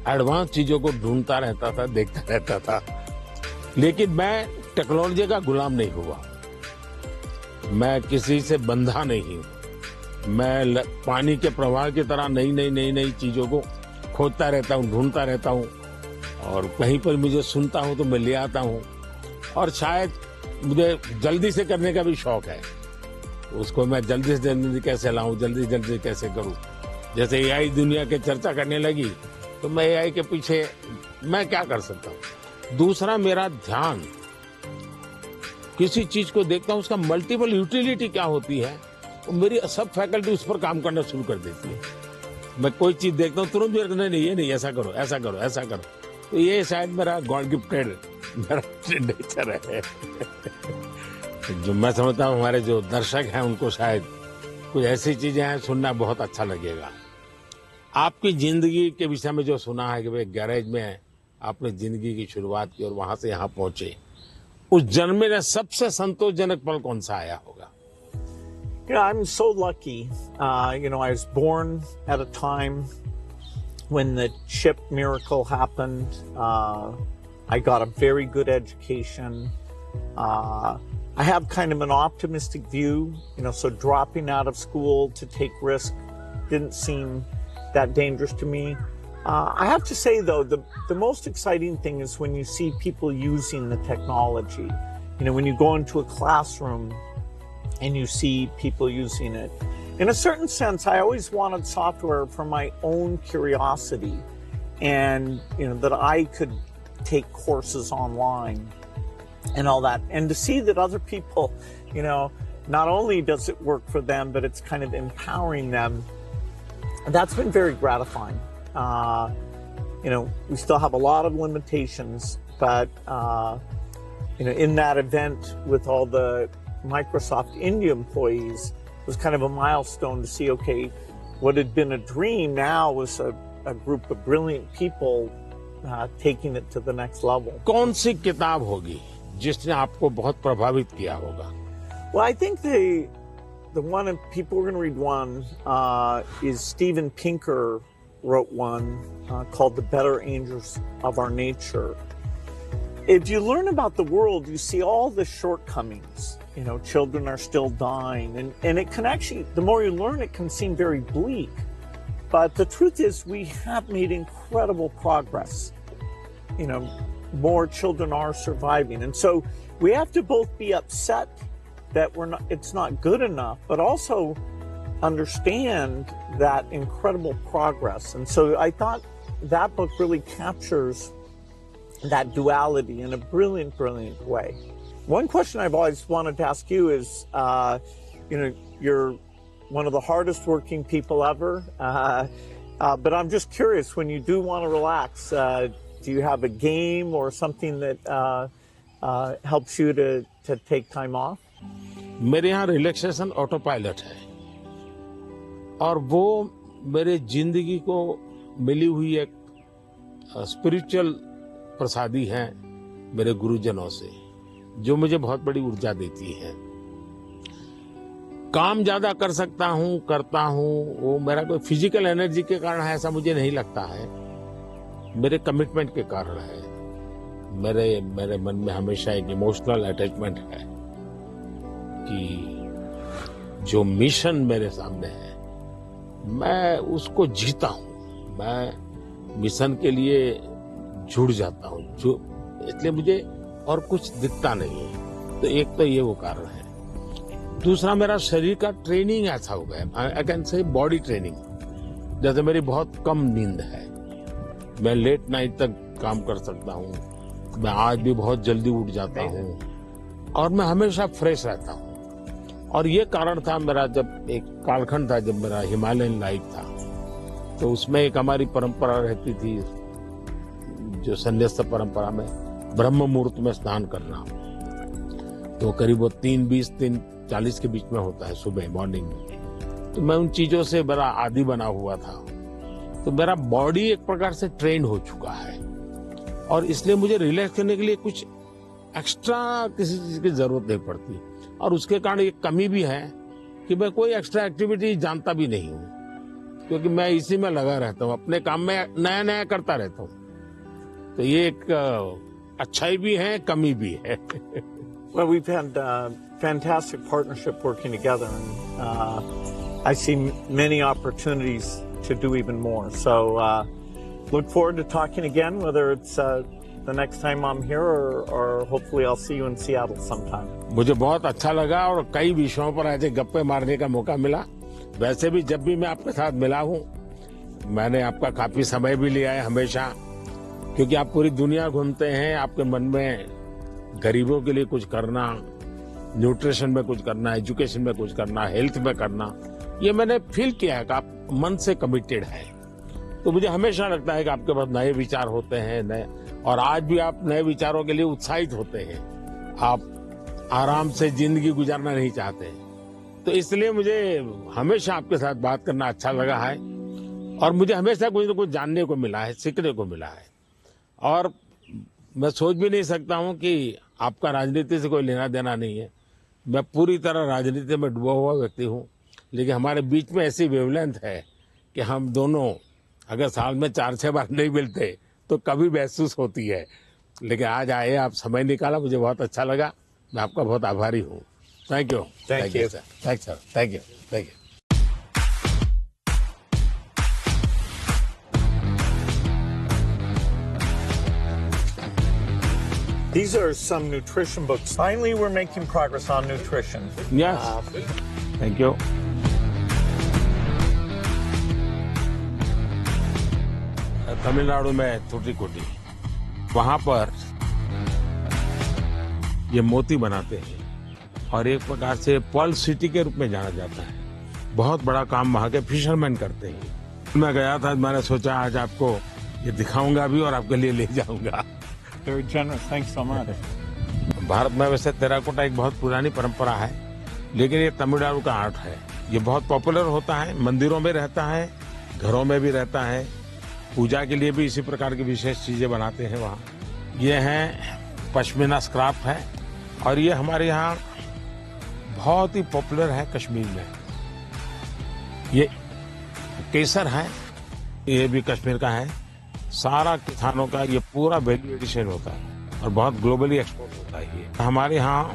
एडवांस चीजों को ढूंढता रहता था, देखता रहता था, लेकिन मैं टेक्नोलॉजी का गुलाम नहीं हुआ. मैं किसी से बंधा नहीं हूँ. मैं पानी के प्रवाह की तरह नई चीजों को खोजता रहता हूँ, ढूंढता रहता हूँ, और कहीं पर मुझे सुनता हूँ तो मैं ले आता हूँ. और शायद मुझे जल्दी से करने का भी शौक है, उसको मैं जल्दी से जल्दी कैसे लाऊं, जल्दी जल्दी कैसे करूं. जैसे एआई दुनिया के चर्चा करने लगी तो मैं एआई के पीछे मैं क्या कर सकता हूं. दूसरा, मेरा ध्यान किसी चीज को देखता हूं, उसका मल्टीपल यूटिलिटी क्या होती है, तो मेरी सब फैकल्टी उस पर काम करना शुरू कर देती है. मैं कोई चीज देखता हूँ तुरंत नहीं ये नहीं, ऐसा करो ऐसा करो ऐसा करो. तो ये शायद मेरा गॉड गिफ्टेड मेरा नेचर है. जो मैं समझता हूँ हमारे जो दर्शक हैं उनको शायद कुछ ऐसी चीजें हैं सुनना बहुत अच्छा लगेगा. आपकी जिंदगी के विषय में जो सुना है कि भाई गैरेज में आपने जिंदगी की शुरुआत की और वहां से यहाँ पहुंचे, उस जन्म में सबसे संतोषजनक पल कौन सा आया होगा? I'm so lucky. I was born at a time when the chip miracle happened. I got a very good education. I have kind of an optimistic view, so dropping out of school to take risk didn't seem that dangerous to me. I have to say, though, the most exciting thing is when you see people using the technology. When you go into a classroom and you see people using it. In a certain sense, I always wanted software for my own curiosity, and that I could take courses online and all that, and to see that other people, not only does it work for them, but it's kind of empowering them. That's been very gratifying. We still have a lot of limitations, but in that event with all the Microsoft India employees, it was kind of a milestone to see, okay, what had been a dream now was a group of brilliant people taking it to the next level. कौन सी किताब होगी जिसने आपको बहुत प्रभावित किया होगा? Well, I think the one, if people are going to read one, is Steven Pinker wrote one called The Better Angels of Our Nature. If you learn about the world, you see all the shortcomings. Children are still dying, and it can actually, the more you learn, it can seem very bleak. But the truth is, we have made incredible progress. More children are surviving. And so we have to both be upset that it's not good enough, but also understand that incredible progress. And so I thought that book really captures that duality in a brilliant, brilliant way. One question I've always wanted to ask you is, you're one of the hardest working people ever, but I'm just curious, when you do want to relax, do you have a game or something that helps you to take time off? मेरे यहाँ relaxation auto pilot है और वो मेरे जिंदगी को मिली हुई एक स्पिरिचुअल प्रसादी है मेरे गुरुजनों से, जो मुझे बहुत बड़ी ऊर्जा देती है। काम ज्यादा कर सकता हूँ, करता हूँ, वो मेरा कोई फिजिकल एनर्जी के कारण है ऐसा मुझे नहीं लगता है, मेरे कमिटमेंट के कारण है। मेरे मन में हमेशा एक इमोशनल अटैचमेंट है कि जो मिशन मेरे सामने है मैं उसको जीता हूं, मैं मिशन के लिए जुड़ जाता हूं, इसलिए मुझे और कुछ दिखता नहीं है। तो एक तो ये वो कारण है। दूसरा, मेरा शरीर का ट्रेनिंग ऐसा हो गया, I can say body training. जैसे मेरी बहुत कम नींद है, मैं लेट नाइट तक काम कर सकता हूँ, मैं आज भी बहुत जल्दी उठ जाता हूँ और मैं हमेशा फ्रेश रहता हूँ। और ये कारण था मेरा, जब एक कालखंड था जब मेरा हिमालयन लाइफ था, तो उसमें एक हमारी परंपरा रहती थी, जो संन्यास्त परंपरा में ब्रह्म मुहूर्त में स्नान करना, तो करीब वो 3:20 3:40 के बीच में होता है सुबह मॉर्निंग में। तो मैं उन चीजों से बड़ा आदी बना हुआ था, तो मेरा बॉडी एक प्रकार से ट्रेन हो चुका है और इसलिए मुझे रिलैक्स करने के लिए कुछ एक्स्ट्रा किसी चीज की जरूरत नहीं पड़ती। और उसके कारण एक कमी भी है कि मैं कोई एक्स्ट्रा एक्टिविटी जानता भी नहीं हूँ, क्योंकि मैं इसी में लगा रहता हूँ, अपने काम में नया नया करता रहता हूँ। तो ये एक अच्छाई भी है, कमी भी है। Well, we've had fantastic partnership working together, and I see many opportunities to do even more. So look forward to talking again, whether it's the next time I'm here or hopefully I'll see you in Seattle sometime. मुझे बहुत अच्छा लगा और कई विषयों पर ऐसे गप्पे मारने का मौका मिला। वैसे भी जब भी मैं आपके साथ मिला हूँ, मैंने आपका काफी समय भी लिया है हमेशा, क्योंकि आप पूरी दुनिया घूमते हैं, आपके मन में गरीबों के लिए कुछ करना, न्यूट्रिशन में कुछ करना, एजुकेशन में कुछ करना, हेल्थ में करना, ये मैंने फील किया है कि आप मन से कमिटेड है। तो मुझे हमेशा लगता है कि आपके पास नए विचार होते हैं, नए, और आज भी आप नए विचारों के लिए उत्साहित होते हैं। आप आराम से जिंदगी गुजारना नहीं चाहते, तो इसलिए मुझे हमेशा आपके साथ बात करना अच्छा लगा है और मुझे हमेशा कुछ न कुछ जानने को मिला है, सीखने को मिला है। और मैं सोच भी नहीं सकता हूं कि आपका राजनीति से कोई लेना देना नहीं है। मैं पूरी तरह राजनीति में डूबा हुआ व्यक्ति हूं, लेकिन हमारे बीच में ऐसी वेवलेंथ है कि हम दोनों अगर साल में 4-6 बार नहीं मिलते तो कभी महसूस होती है। लेकिन आज आए, आप समय निकाला, मुझे बहुत अच्छा लगा। मैं आपका बहुत आभारी हूँ। Thank you. Thank you. Sir. Thank sir. Thank you. Thank you. These are some nutrition books. Finally, we're making progress on nutrition. Yes. Thank you. Tamil Nadu में थुट्टीकोटी, वहां पर ये मोती बनाते हैं और एक प्रकार से पर्ल सिटी के रूप में जाना जाता है। बहुत बड़ा काम वहां के फिशरमैन करते हैं। मैं गया था, मैंने सोचा आज आपको ये दिखाऊंगा भी और आपके लिए ले जाऊंगा। Very generous. Thanks so much. Bharat में वैसे टेराकोटा एक बहुत पुरानी परंपरा है, लेकिन ये तमिलनाडु का आर्ट है। ये बहुत पॉपुलर होता है, मंदिरों में रहता है, घरों में भी रहता है, पूजा के लिए भी इसी प्रकार की विशेष चीजें बनाते हैं वहाँ। ये है पश्मीना स्क्राफ है और ये हमारे यहाँ बहुत ही पॉपुलर है कश्मीर में। ये केसर है, ये भी कश्मीर का है। सारा किसानों का ये पूरा वैल्यू एडिशन होता है और बहुत ग्लोबली एक्सपोर्ट होता है। ये हमारे यहाँ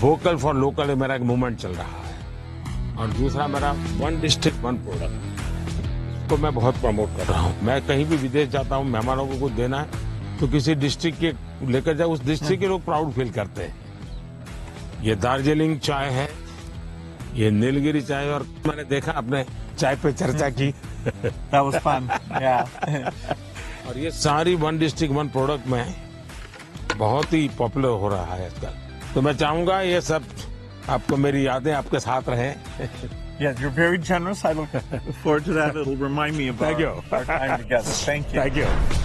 वोकल फॉर लोकल मेरा एक मूवमेंट चल रहा है और दूसरा मेरा 1 डिस्ट्रिक्ट 1 प्रोडक्ट को मैं बहुत प्रमोट कर रहा हूँ। मैं कहीं भी विदेश जाता हूँ, मेहमानों को कुछ देना है तो किसी डिस्ट्रिक्ट के लेकर जाओ उस डिस्ट्रिक्ट के लोग प्राउड फील करते हैं। ये दार्जिलिंग चाय है, ये नीलगिरी चाय, और मैंने देखा आपने चाय पे चर्चा की। That was fun. Yeah. और ये सारी वन डिस्ट्रिक्ट वन प्रोडक्ट में बहुत ही पॉपुलर हो रहा है आजकल। तो मैं चाहूंगा ये सब आपको, मेरी यादें आपके साथ रहें। Yeah, you're very generous. I look forward to that. It'll remind me of Thank you. our time together. Thank you. Thank you.